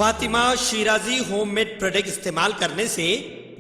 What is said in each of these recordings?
Fatima Shirazi homemade product इस्तेमाल करने से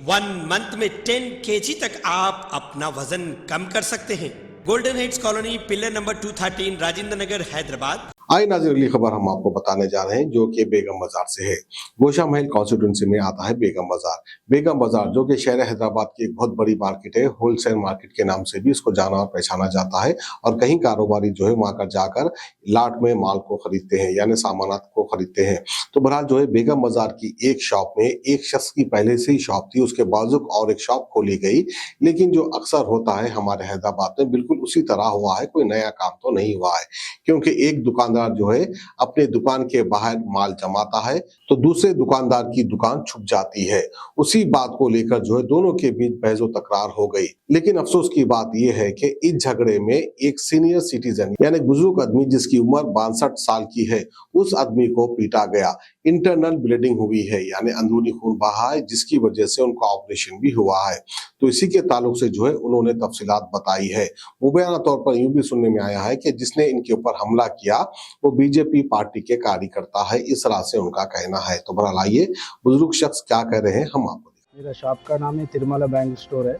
1 मंथ में 10 kg तक आप अपना वजन कम कर सकते हैं। Golden heights colony, pillar number 213, Rajendra Nagar, Hyderabad. आई नाज़रीन, अगली खबर हम आपको बताने जा रहे हैं जो कि बेगम बाजार से है। गोशा महल कॉन्स्टिट्यूंसी में आता है बेगम बाजार। बेगम बाजार जो कि शहर हैदराबाद की एक बहुत बड़ी मार्केट है, होलसेल मार्केट के नाम से भी इसको जाना और पहचाना जाता है। और कहीं कारोबारी जो है वहां कर जाकर लाट में माल को खरीदते हैं, यानी सामानात को खरीदते हैं। तो बहरहाल जो है बेगम बाजार की एक शॉप में एक शख्स की पहले से ही शॉप थी, उसके बाजू और एक शॉप खोली गई। लेकिन जो अक्सर होता है हमारे हैदराबाद में, बिल्कुल उसी तरह हुआ है, कोई नया काम तो नहीं हुआ है। क्योंकि एक दुकानदार जो है अपने दुकान के बाहर माल जमाता है तो दूसरे दुकानदार की दुकान छुप जाती है। उसी बात को लेकर जो है दोनों के बीच बहस तकरार हो गई। लेकिन अफसोस की बात यह है कि इस झगड़े में एक सीनियर सिटीजन यानी बुजुर्ग आदमी जिसकी उम्र 62 साल की है, उस आदमी को पीटा गया। इंटरनल ब्लीडिंग हुई है, यानी अंदरूनी खून बहा है, जिसकी वजह से उनका ऑपरेशन भी हुआ है। तो इसी के ताल्लुक से जो है उन्होंने तफसीलात बताई है। मुबैना तौर पर यूं भी सुनने में आया है कि जिसने इनके ऊपर हमला किया वो बीजेपी पार्टी के कार्यकर्ता है, इस तरह से उनका कहना है। तो बहरहाल आइए बुजुर्ग शख्स क्या कह रहे हैं हम आपको। मेरा शॉप का नाम है तिरुमला बैंगल स्टोर है।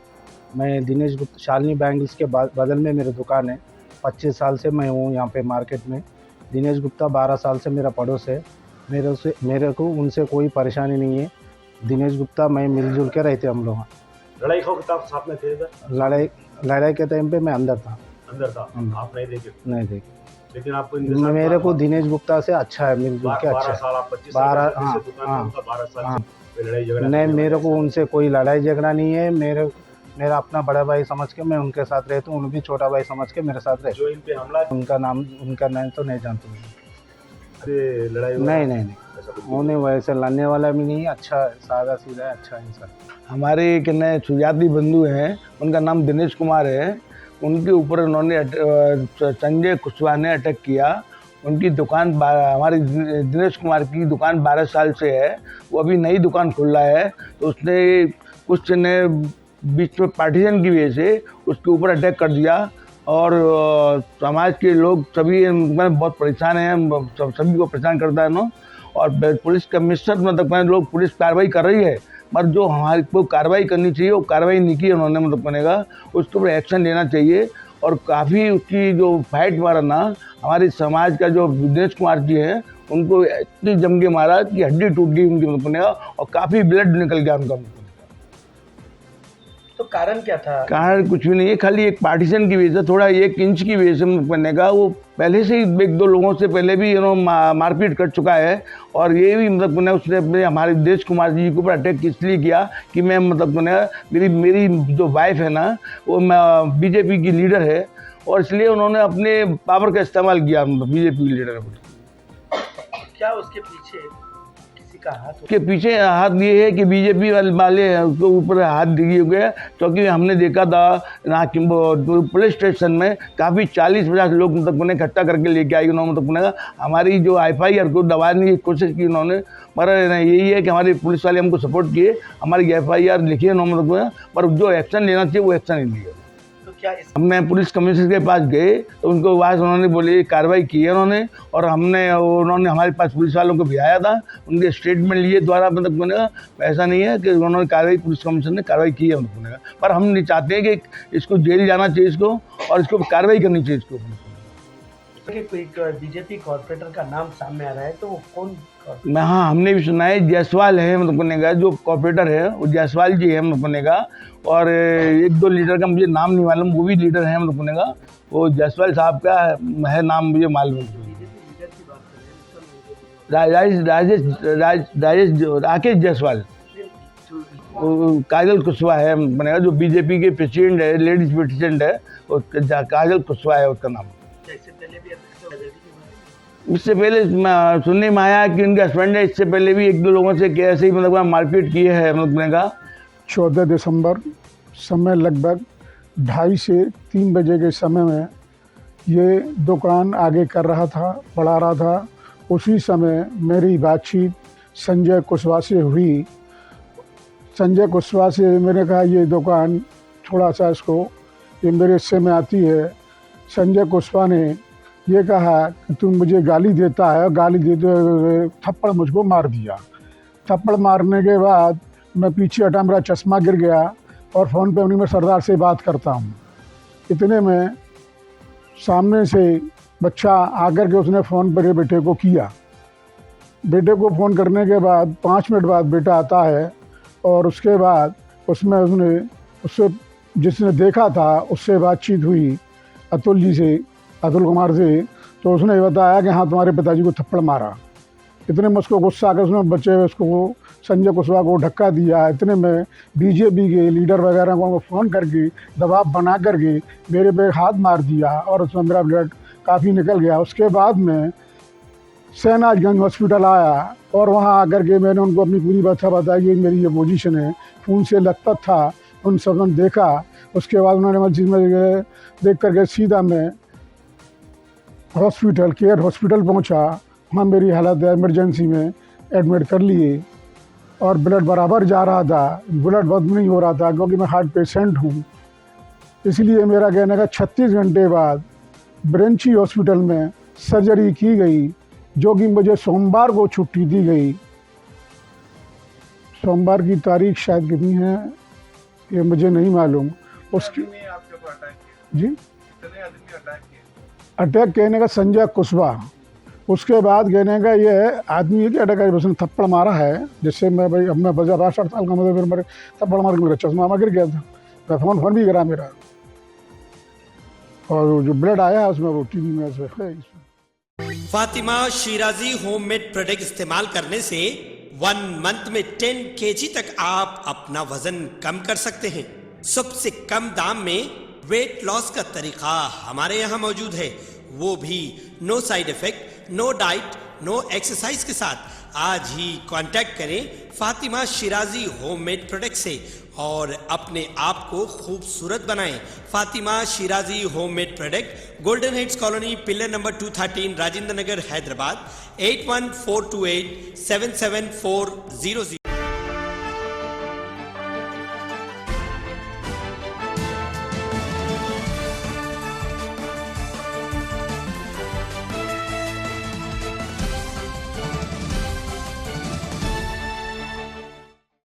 मैं दिनेश गुप्ता, शालिनी बैंगल्स के बगल में मेरी दुकान है। 25 साल से मैं हूँ यहाँ पे मार्केट में। दिनेश गुप्ता 12 साल से मेरा पड़ोस है। मेरे को उनसे कोई परेशानी नहीं है। दिनेश गुप्ता मैं मिलजुल के रहते हम लोग। लड़ाई हो तब साथ में थे? लड़ाई के टाइम पे मैं अंदर था। आप नहीं देखे? नहीं देखे। लेकिन आपको मेरे को दिनेश गुप्ता से अच्छा है, मिलजुल के अच्छा है। 12 साल लड़ाई झगड़ा नहीं, मेरे को उनसे कोई लड़ाई झगड़ा नहीं है। मेरा अपना बड़ा भाई समझ के मैं उनके साथ रहता हूँ, उन भी छोटा भाई समझ के मेरे साथ रहते। जो इन पे हमला, उनका नाम तो नहीं जानता हूँ। लड़ाई नहीं, उन्हें वैसे लड़ने वाला भी नहीं, अच्छा सादा सीधा है, अच्छा इंसान। हमारे कितने सुजाती बंधु हैं, उनका नाम दिनेश कुमार है। उनके ऊपर उन्होंने संजय कुशवाहा ने अटैक किया। उनकी दुकान हमारी दिनेश कुमार की दुकान 12 साल से है, वो अभी नई दुकान खुल रहा है। तो उसने कुछ ने बीच में पार्टीशन की वजह से उसके ऊपर अटैक कर दिया। और समाज के लोग सभी बहुत परेशान हैं, सभी को परेशान करता है ना। और पुलिस कमिश्नर मतलब लोग पुलिस कार्रवाई कर रही है, पर जो हमारी को कार्रवाई करनी चाहिए वो कार्रवाई नहीं की उन्होंने, मतलब बनेगा उसके ऊपर एक्शन लेना चाहिए। और काफ़ी उसकी जो फाइट मारा ना, हमारे समाज का जो दिनेश कुमार जी हैं उनको इतनी जम के मारा कि हड्डी टूट गई उनकी, मतलब बनेगा, और काफ़ी ब्लड निकल गया उनका। तो कारण क्या था? कारण कुछ भी नहीं है, खाली एक पार्टीशन की वजह से, थोड़ा 1 इंच की वजह से बनने का। वो पहले से ही 1-2 लोगों से पहले भी मारपीट कर चुका है। और ये भी मतलब मैंने उसने अपने हमारे दिनेश कुमार जी के ऊपर अटैक इसलिए किया कि मैं मतलब मैंने मेरी जो वाइफ है ना, वो बीजेपी की लीडर है, और इसलिए उन्होंने अपने पावर का इस्तेमाल किया बीजेपी की लीडर है। क्या उसके पीछे का हाथ? के पीछे हाथ ये है कि बीजेपी वाले उसको ऊपर हाथ दिए हुए, क्योंकि हमने देखा था ना कि पुलिस स्टेशन में काफ़ी 40-50 लोग मतलब उन्हें इकट्ठा करके लेके आए उन्होंने। मतलब हमारी जो FIR को दबाने की कोशिश की उन्होंने, पर यही है कि हमारे पुलिस वाले हमको सपोर्ट किए, हमारी FIR लिखी है उन्होंने, पर जो एक्शन लेना चाहिए वो एक्शन नहीं लिया। हमने पुलिस कमिश्नर के पास गए तो उनको बाद उन्होंने बोली कार्रवाई की है उन्होंने, और उन्होंने हमारे पास पुलिस वालों को भी आया था, उनके स्टेटमेंट लिए द्वारा मतलब बनेगा। ऐसा नहीं है कि उन्होंने कार्रवाई, पुलिस कमिश्नर ने कार्रवाई की है मतलब बनेगा, पर हम नहीं चाहते हैं कि इसको जेल जाना चाहिए इसको, और इसको कार्रवाई करनी चाहिए इसको। कोई बीजेपी कॉर्पोरेटर का नाम सामने आ रहा है, तो वो कौन? हाँ, हमने भी सुना है, जायसवाल है मतलब बनेगा, जो कॉर्पोरेटर है वो जायसवाल जी है मतलब बनेगा। और 1-2 लीडर का मुझे नाम नहीं मालूम, वो भी लीडर है मतलब बनेगा। वो जायसवाल साहब का है नाम मुझे मालूम। राकेश जायसवाल, काजल कुशवाहा है बनेगा, जो बीजेपी के प्रेसिडेंट है, लेडीज प्रेसिडेंट है, काजल कुशवाहा है उसका नाम। इससे पहले सुनने में आया कि उनके हस्बैंड ने इससे पहले भी 1-2 लोगों से ऐसे ही मतलब मारपीट की है मतलब का। 14 दिसंबर समय लगभग 2:30 से 3 बजे के समय में ये दुकान आगे कर रहा था, बढ़ा रहा था। उसी समय मेरी बातचीत संजय कुशवाहा से हुई। संजय कुशवाहा से मैंने कहा ये दुकान थोड़ा सा इसको, ये मेरे हिस्से में आती है। संजय कुशवाहा ने ये कहा कि तुम मुझे गाली देता है, गाली देते हुए थप्पड़ मुझको मार दिया। थप्पड़ मारने के बाद मैं पीछे हटा, मेरा चश्मा गिर गया और फ़ोन पे उन्हीं में सरदार से बात करता हूँ। इतने में सामने से बच्चा आकर के उसने फ़ोन मेरे बेटे को किया। बेटे को फ़ोन करने के बाद 5 मिनट बाद बेटा आता है और उसके बाद उससे जिसने देखा था उससे बातचीत हुई अतुल कुमार से, तो उसने बताया कि हाँ तुम्हारे पिताजी को थप्पड़ मारा। इतने में उसको गुस्सा आकर उसको संजय कुशवाहा को धक्का दिया। इतने में बीजेपी के लीडर वगैरह को फ़ोन करके दबाव बना करके मेरे पे हाथ मार दिया और उसमें मेरा ब्लड काफ़ी निकल गया। उसके बाद में शहनाजगंज हॉस्पिटल आया और वहाँ आकर के मैंने उनको अपनी पूरी बात बताई कि मेरी ये पोजीशन है, खून से लथपथ था। उन सब ने देखा, उसके बाद उन्होंने मुझे देख करके सीधा मैं केयर हॉस्पिटल पहुँचा। वहाँ मेरी हालत इमरजेंसी में एडमिट कर लिए और ब्लड बराबर जा रहा था, ब्लड बंद नहीं हो रहा था क्योंकि मैं हार्ट पेशेंट हूँ। इसलिए मेरा कहने का 36 घंटे बाद ब्रेंची हॉस्पिटल में सर्जरी की गई, जो कि मुझे सोमवार को छुट्टी दी गई। सोमवार की तारीख शायद कितनी है ये मुझे नहीं मालूम। उसकी जी अटैक कहने का संजय कुशवाहा। उसके बाद कहने का ये आदमी क्या अटैक है, उसने थप्पड़ मारा है जिससे मैं भाई अब मैं बजा 62 साल का, मतलब फिर मेरे थप्पड़ मार के मेरा चश्मा गिर गया था। मैं फ़ोन भी करा मेरा, और जो ब्लड आया उसमें वो टीवी में से है। फातिमा शिराजी होममेड प्रोडक्ट इस्तेमाल करने से 1 मंथ में 10 kg तक आप अपना वजन कम कर सकते हैं। सबसे कम दाम में वेट लॉस का तरीका हमारे यहाँ मौजूद है, वो भी no side effect, no diet, no exercise के साथ। आज ही कांटेक्ट करें फातिमा शिराजी होममेड प्रोडक्ट से और अपने आप को खूबसूरत बनाएं। Fatima Shirazi homemade product, golden heights colony, pillar number 213, Rajendra Nagar, Hyderabad 8142877400।